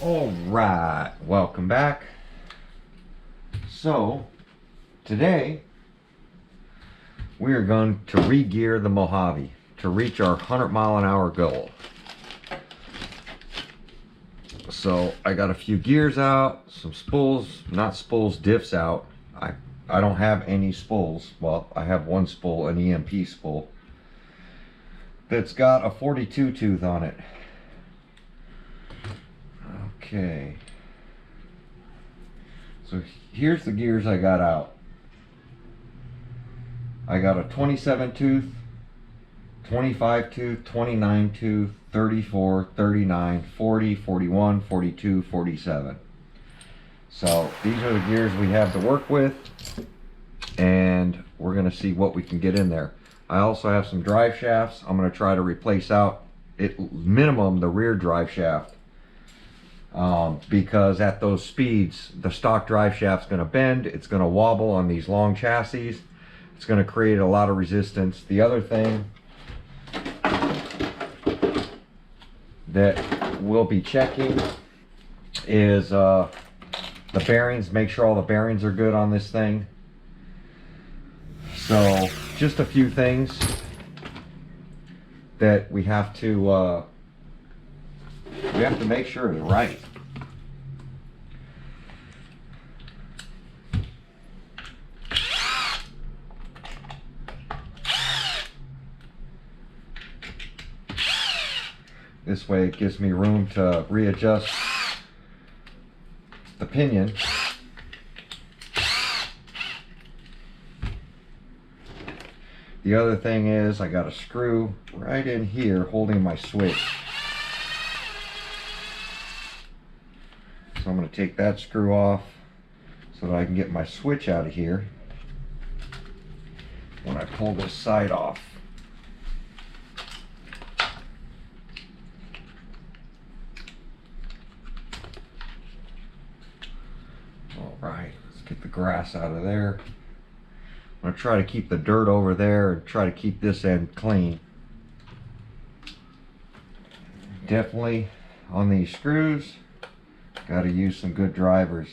All right, welcome back. So today we are going to re-gear the Mojave to reach our 100-mile-an-hour goal. So I got a few gears out, some spools, not spools, diffs out. I don't have any spools. Well, I have one spool, an EMP spool, that's got a 42 tooth on it. Okay. So here's the gears I got out. I got a 27 tooth, 25 tooth, 29 tooth, 34, 39, 40, 41, 42, 47. So these are the gears we have to work with, and we're going to see what we can get in there. I also have some drive shafts. I'm going to try to replace out at minimum the rear drive shaft, because at those speeds the stock drive shaft's going to bend, it's going to wobble on these long chassis, it's going to create a lot of resistance. The other thing that we'll be checking is the bearings. Make sure all the bearings are good on this thing. So just a few things that we have to make sure is right. This way it gives me room to readjust the pinion. The other thing is I got a screw right in here holding my switch. So I'm going to take that screw off so that I can get my switch out of here when I pull this side off. Alright, let's get the grass out of there. I'm going to try to keep the dirt over there and try to keep this end clean. Definitely on these screws, got to use some good drivers.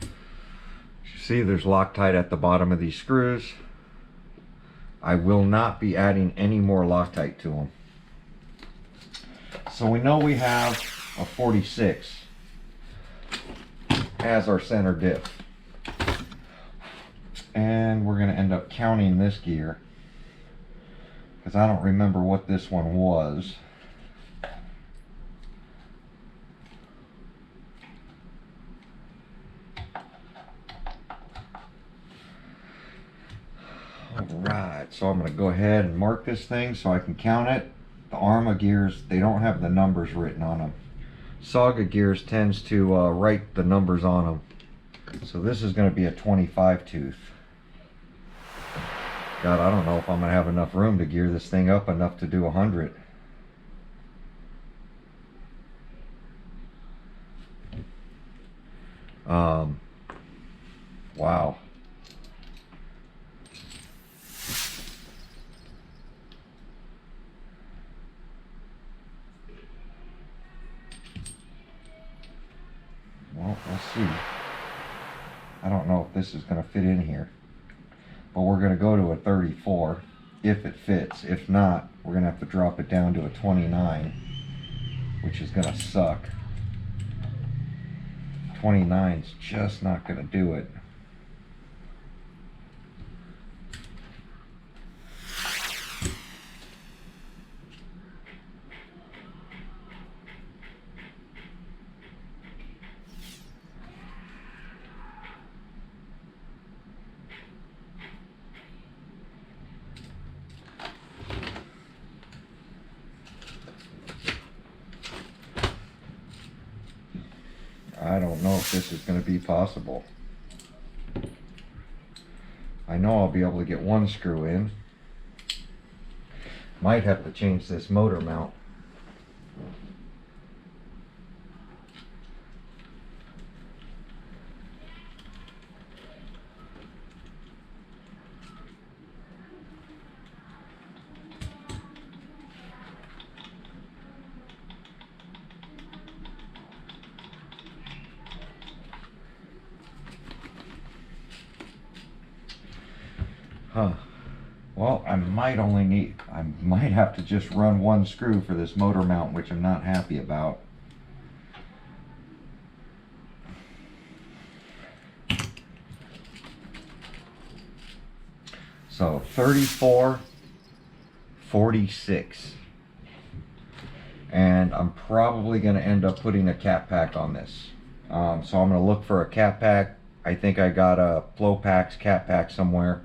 You see there's Loctite at the bottom of these screws. I will not be adding any more Loctite to them. So we know we have a 46 as our center diff. And we're going to end up counting this gear, because I don't remember what this one was. Alright, so I'm going to go ahead and mark this thing so I can count it. The Arrma gears, they don't have the numbers written on them. Saga gears tends to write the numbers on them. So this is going to be a 25 tooth. God, I don't know if I'm going to have enough room to gear this thing up enough to do 100. Wow. Well, we'll see. I don't know if this is going to fit in here, but we're going to go to a 34 if it fits. If not, we're going to have to drop it down to a 29, which is going to suck. 29's just not going to do it. I don't know if this is going to be possible. I know I'll be able to get one screw in. Might have to change this motor mount. Huh. Well, I might have to just run one screw for this motor mount, which I'm not happy about. So 34, 46. And I'm probably going to end up putting a cap pack on this. So I'm going to look for a cap pack. I think I got a Flowpax cap pack somewhere.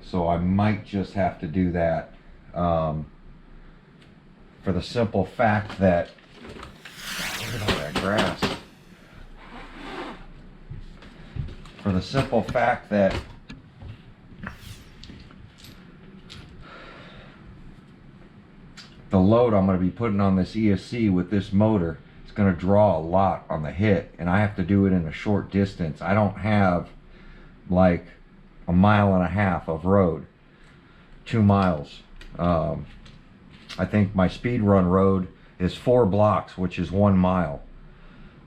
So I might just have to do that. For the simple fact that, look at all that grass. For the simple fact that the load I'm going to be putting on this ESC with this motor, it's going to draw a lot on the hit, and I have to do it in a short distance. I don't have like a mile and a half of road, 2 miles. I think my speed run road is 4 blocks, which is 1 mile.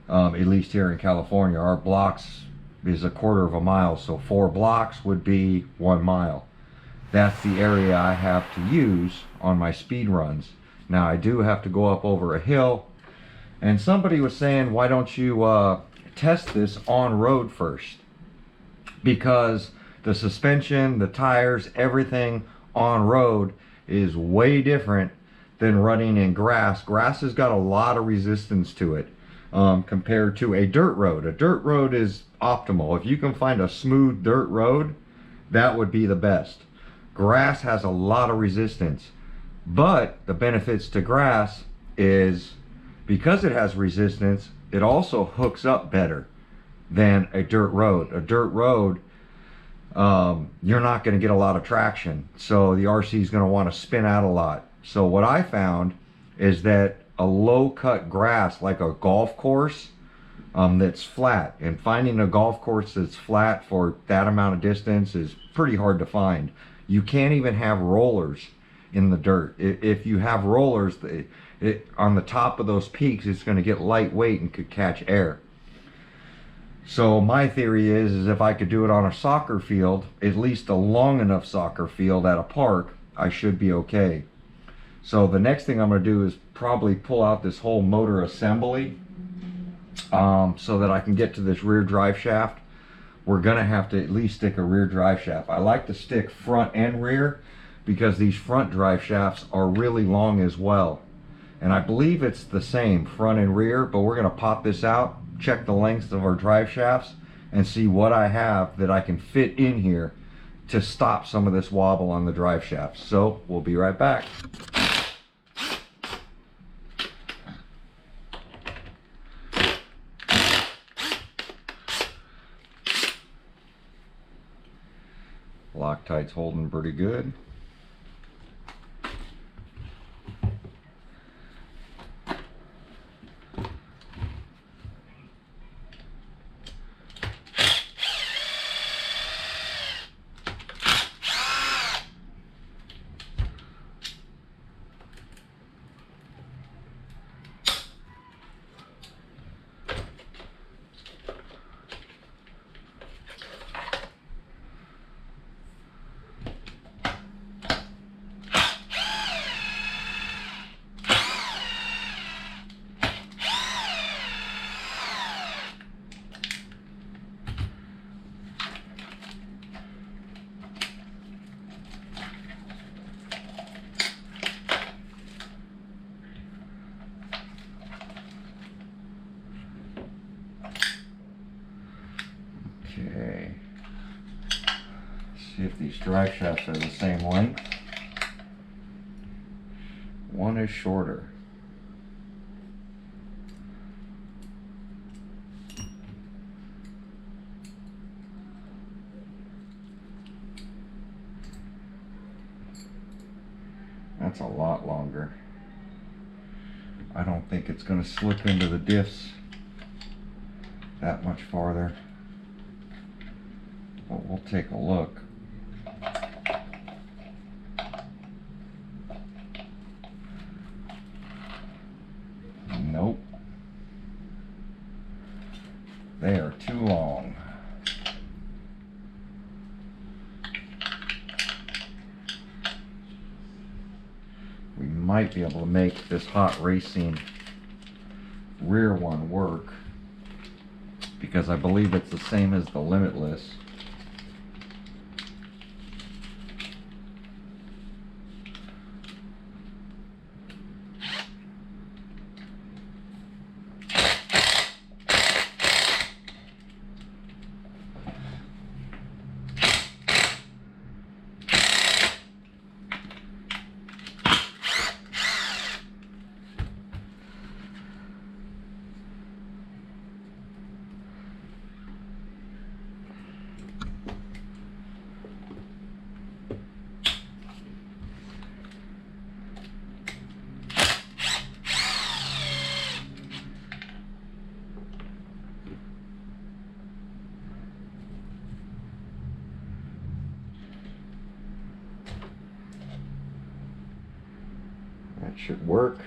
At least here in California, our blocks is a quarter of a mile, so 4 blocks would be 1 mile. That's the area I have to use on my speed runs. Now I do have to go up over a hill, and somebody was saying, why don't you test this on road first? Because the suspension, the tires, everything on road is way different than running in grass. Grass has got a lot of resistance to it compared to a dirt road. A dirt road is optimal. If you can find a smooth dirt road, that would be the best. Grass has a lot of resistance, but the benefits to grass is because it has resistance, it also hooks up better than a dirt road. A dirt road, you're not going to get a lot of traction, so the RC is going to want to spin out a lot. So what I found is that a low cut grass, like a golf course that's flat, and finding a golf course that's flat for that amount of distance is pretty hard to find. You can't even have rollers in the dirt. If you have rollers, on the top of those peaks, it's going to get lightweight and could catch air. So my theory is if I could do it on a soccer field, at least a long enough soccer field at a park, I should be okay. So the next thing I'm going to do is probably pull out this whole motor assembly so that I can get to this rear drive shaft. We're going to have to at least stick a rear drive shaft. I like to stick front and rear because these front drive shafts are really long as well. And I believe it's the same front and rear, but we're going to pop this out, check the lengths of our drive shafts, and see what I have that I can fit in here to stop some of this wobble on the drive shafts. So we'll be right back. Loctite's holding pretty good. Okay, see if these drive shafts are the same length. One is shorter. That's a lot longer. I don't think it's going to slip into the diffs that much farther. But we'll take a look. Nope. They are too long. might be able to make this hot racing rear one work, because I believe it's the same as the Limitless. That should work.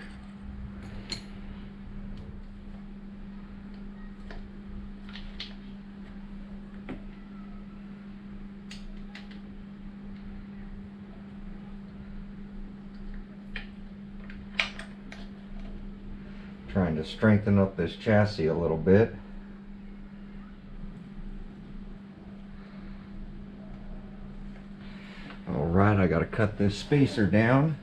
Trying to strengthen up this chassis a little bit. All right, I got to cut this spacer down.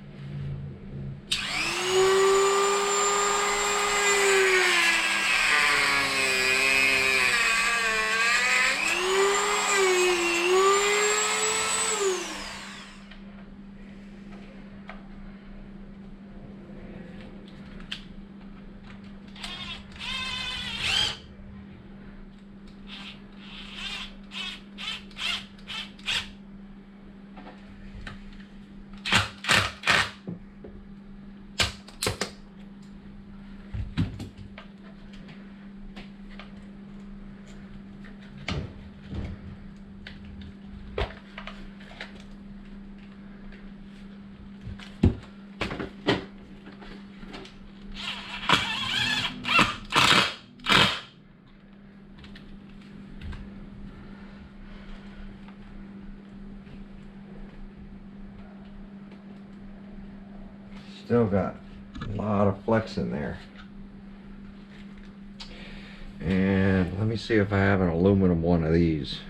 Still got a lot of flex in there. And let me see if I have an aluminum one of these.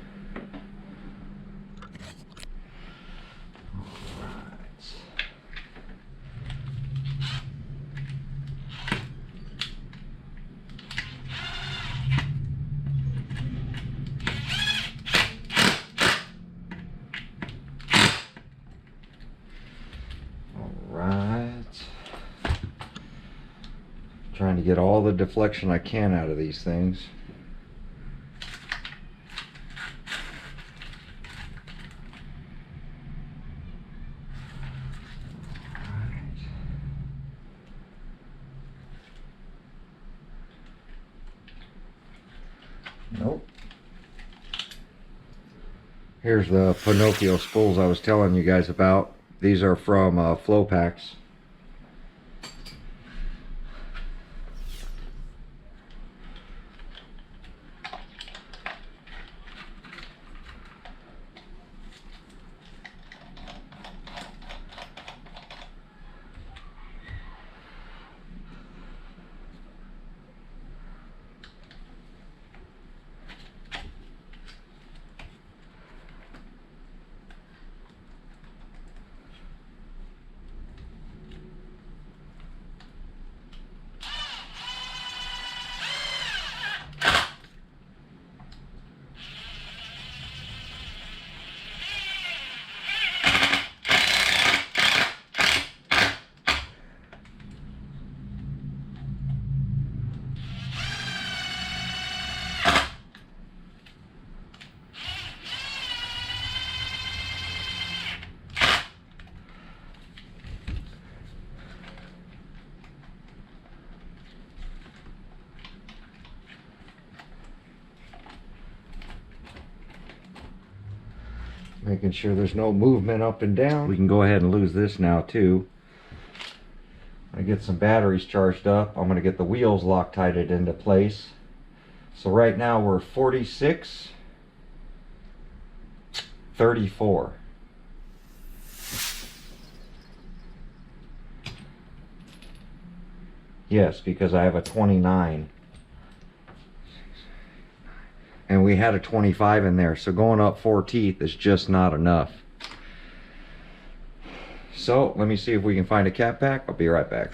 Trying to get all the deflection I can out of these things. Nope. Here's the Pinocchio spools I was telling you guys about. These are from Flow Packs. Making sure there's no movement up and down. We can go ahead and lose this now too. I get some batteries charged up. I'm going to get the wheels Loctited into place. So right now we're 46, 34. Yes, because I have a 29. And we had a 25 in there, so going up 4 teeth is just not enough. So let me see if we can find a cat pack. I'll be right back.